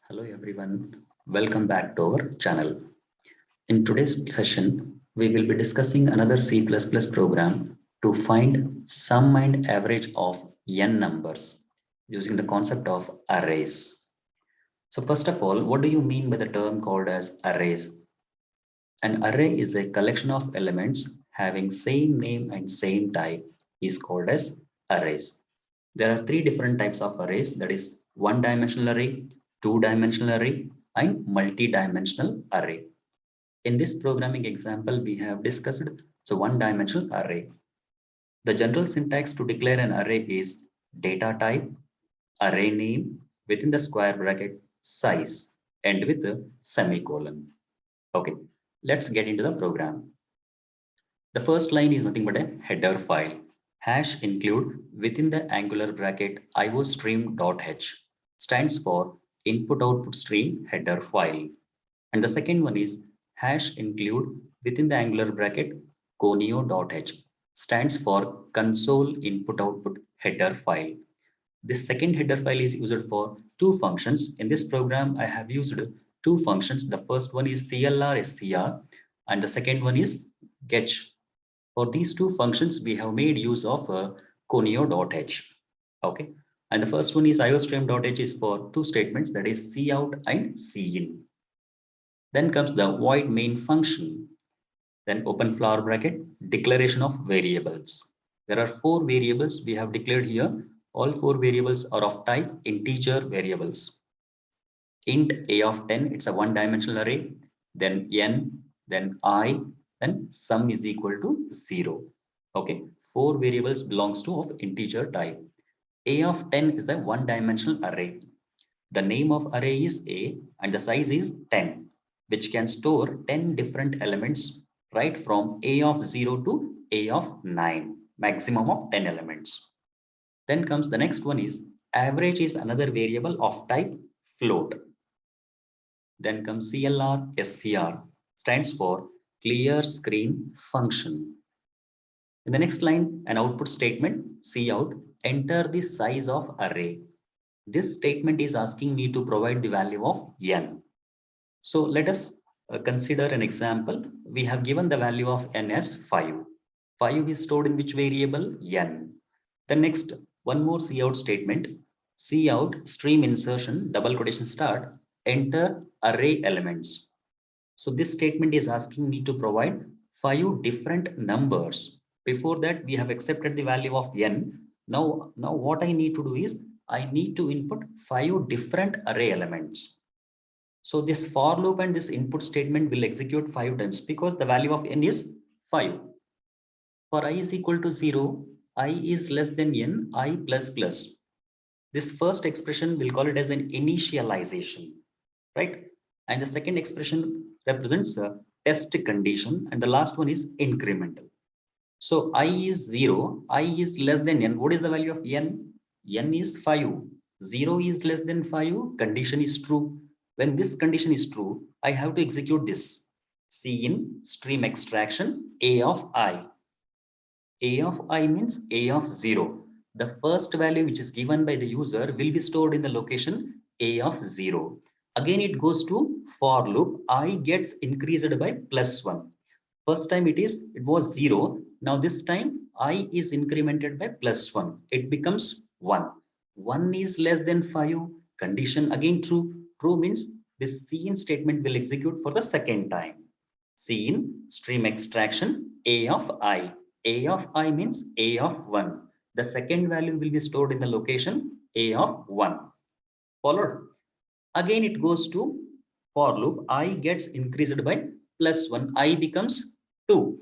Hello everyone, welcome back to our channel. In today's session, we will be discussing another C++ program to find sum and average of n numbers using the concept of arrays. So first of all, what do you mean by the term called as arrays? An array is a collection of elements having same name and same type is called as arrays. There are three different types of arrays, that is one-dimensional array, two-dimensional array, and multi-dimensional array. In this programming example, we have discussed the one-dimensional array. The general syntax to declare an array is data type, array name, within the square bracket, size, and with a semicolon. Okay, let's get into the program. The first line is nothing but a header file. Hash include within the angular bracket iostream.h stands for input output stream header file. And the second one is hash include within the angular bracket conio.h stands for console input output header file. This second header file is used for two functions. In this program, I have used two functions. The first one is clr and the second one is getch. For these two functions, we have made use of conio.h. Okay. And the first one is iostream.h is for two statements, that is cout and cin. Then comes the void main function. Then open flower bracket, declaration of variables. There are four variables we have declared here. All four variables are of type integer variables. Int a of 10, it's a one-dimensional array. Then n, then I, then sum is equal to 0. Okay, four variables belongs to of integer type. A of 10 is a one-dimensional array. The name of array is A and the size is 10, which can store 10 different elements right from A of 0 to A of 9, maximum of 10 elements. Then comes the next one is average is another variable of type float. Then comes CLR SCR stands for clear screen function. In the next line, an output statement, cout, enter the size of array. This statement is asking me to provide the value of n. So let us consider an example. We have given the value of n as 5. 5 is stored in which variable? N. The next, one more cout statement. Cout stream insertion, double quotation start, enter array elements. So this statement is asking me to provide 5 different numbers. Before that, we have accepted the value of n. Now what I need to do is I need to input 5 different array elements. So this for loop and this input statement will execute 5 times because the value of n is 5. For I is equal to 0, I is less than n, I plus plus. This first expression we'll call it as an initialization, right? And the second expression represents a test condition and the last one is incremental. So I is 0, I is less than n. What is the value of n? N is 5. 0 is less than 5, condition is true. When this condition is true, I have to execute this. Cin stream extraction A of I. A of I means A of 0. The first value which is given by the user will be stored in the location A of 0. Again, it goes to for loop. I gets increased by plus 1. First time it was 0. Now this time I is incremented by plus 1. It becomes 1. 1 is less than 5. Condition again true. True means this cin statement will execute for the second time. Cin stream extraction A of I. A of I means A of 1. The second value will be stored in the location A of 1. Followed? Again it goes to for loop. I gets increased by plus 1. I becomes 2.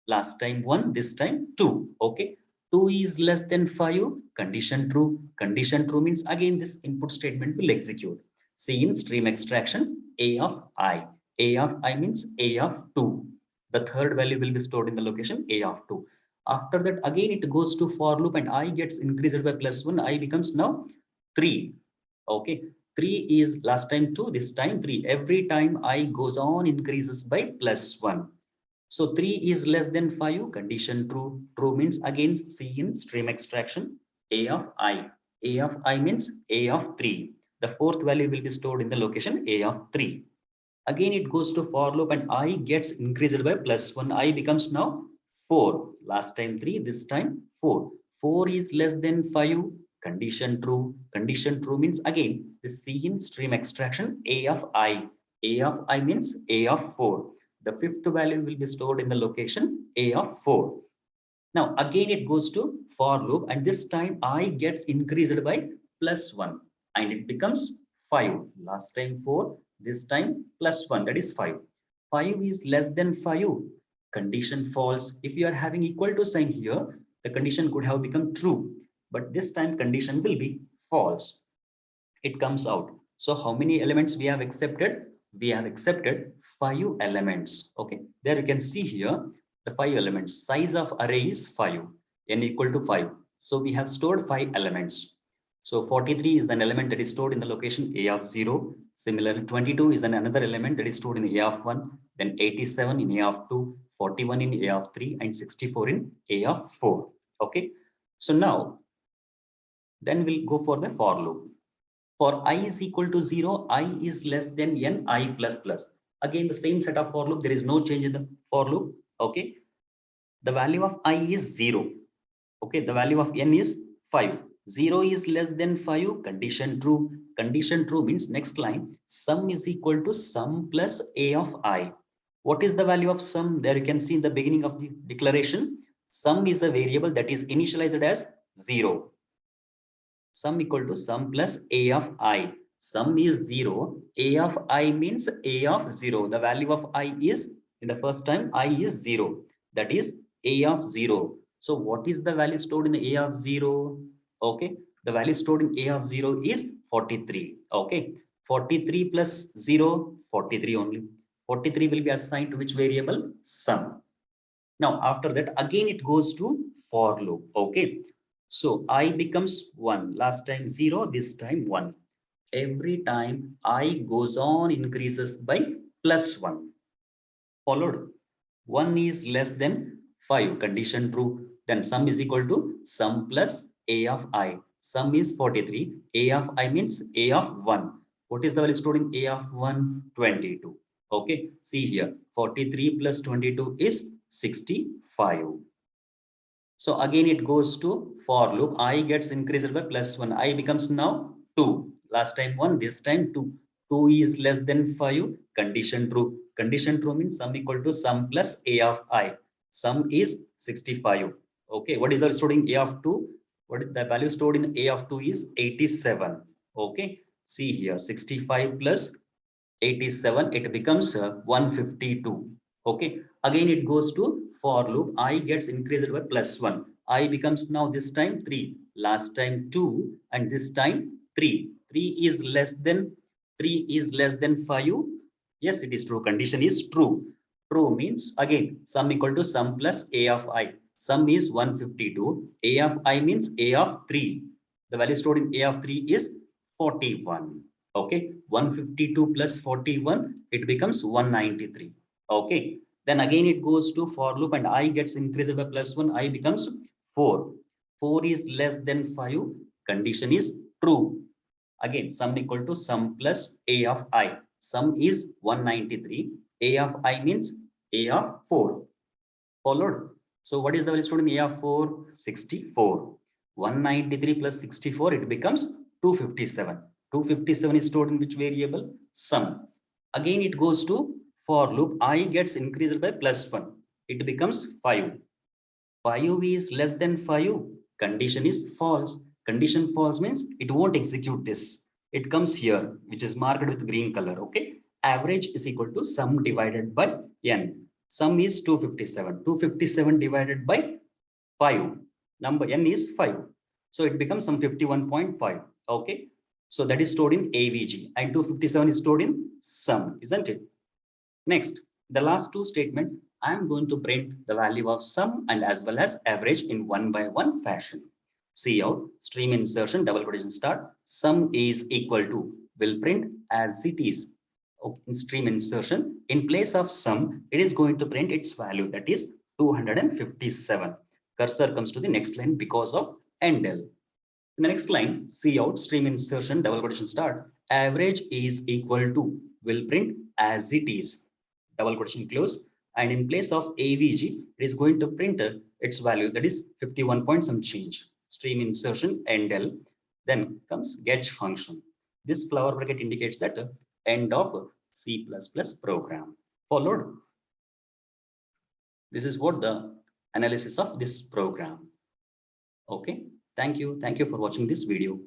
Last time 1, this time 2. Okay. 2 is less than 5. Condition true. Condition true means again this input statement will execute. Cin stream extraction A of I. A of I means A of 2. The third value will be stored in the location A of 2. After that, again it goes to for loop and I gets increased by plus 1. I becomes now 3. Okay. 3 is last time 2, this time 3. Every time I goes on increases by plus 1. So 3 is less than 5, condition true. True means again cin stream extraction A of I. A of I means A of 3. The fourth value will be stored in the location A of 3. Again, it goes to for loop and I gets increased by +1. I becomes now 4. Last time 3, this time 4. 4 is less than 5. Condition true. Condition true means again, this C in stream extraction A of I. A of I means A of 4. The fifth value will be stored in the location A of 4. Now again it goes to for loop and this time I gets increased by +1 and it becomes 5. Last time 4, this time +1, that is 5. 5 is less than 5. Condition false. If you are having equal to sign here, the condition could have become true, but this time condition will be false. It comes out. So how many elements we have accepted? We have accepted 5 elements. Okay, there you can see here the 5 elements. Size of array is 5, n equal to 5. So we have stored 5 elements. So 43 is an element that is stored in the location A of 0. Similarly, 22 is another element that is stored in A of 1. Then 87 in A of 2, 41 in A of 3, and 64 in A of 4. Okay, so now then we'll go for the for loop. For I is equal to 0, I is less than n I plus plus. Again, the same set of for loop. There is no change in the for loop. Okay. The value of I is 0. Okay. The value of n is 5. 0 is less than 5. Condition true. Condition true means next line. Sum is equal to sum plus A of I. What is the value of sum? There you can see in the beginning of the declaration. Sum is a variable that is initialized as 0. Sum equal to sum plus A of I. Sum is 0. A of I means A of 0. The value of I is, in the first time, I is 0. That is A of 0. So what is the value stored in A of 0? Okay. The value stored in A of 0 is 43. Okay. 43 plus 0, 43 only. 43 will be assigned to which variable? Sum. Now, after that, again, it goes to for loop. Okay. So I becomes 1. Last time 0, this time 1. Every time I goes on increases by +1. Followed. 1 is less than 5. Condition true. Then sum is equal to sum plus A of I. Sum is 43. A of I means A of 1. What is the value stored in A of 1? 22. Okay. See here. 43 plus 22 is 65. So again, it goes to for loop. I gets increased by +1. I becomes now 2. Last time 1, this time 2. 2 is less than 5. Condition true. Condition true means sum equal to sum plus A of I. Sum is 65. Okay. What is the stored in A of 2? What is the value stored in A of 2 is 87. Okay. See here, 65 plus 87, it becomes 152. Okay. Again, it goes to for loop. I gets increased by +1. I becomes now this time 3. Last time 2 and this time 3. 3 is less than 5. Yes, it is true. Condition is true. True means again sum equal to sum plus A of I. Sum is 152. A of I means A of 3. The value stored in A of 3 is 41. Okay, 152 plus 41, it becomes 193. Okay, then again it goes to for loop and I gets increased by +1. I becomes 4. 4 is less than 5. Condition is true. Again, sum equal to sum plus A of I. Sum is 193. A of I means A of 4. Followed. So what is the value stored in A of 4? 64. 193 plus 64, it becomes 257. 257 is stored in which variable? Sum. Again, it goes to for loop. I gets increased by +1. It becomes 5. 5 is less than 5. Condition is false. Condition false means it won't execute this. It comes here, which is marked with green color. Okay. Average is equal to sum divided by n. Sum is 257. 257 divided by 5. Number n is 5. So it becomes some 51.5. Okay. So that is stored in AVG and 257 is stored in sum, isn't it? Next, the last two statement, I am going to print the value of sum and as well as average in 1-by-1 fashion. See out, stream insertion, double quotation start, sum is equal to, will print as it is. In stream insertion, in place of sum, it is going to print its value, that is 257. Cursor comes to the next line because of endl. In the next line, C out, stream insertion, double quotation start, average is equal to, will print as it is, double quotation close, and in place of AVG, it is going to print its value, that is 51 point some change. Stream insertion endl, then comes get function. This flower bracket indicates that end of C++ program. Followed. This is what the analysis of this program. Okay, thank you for watching this video.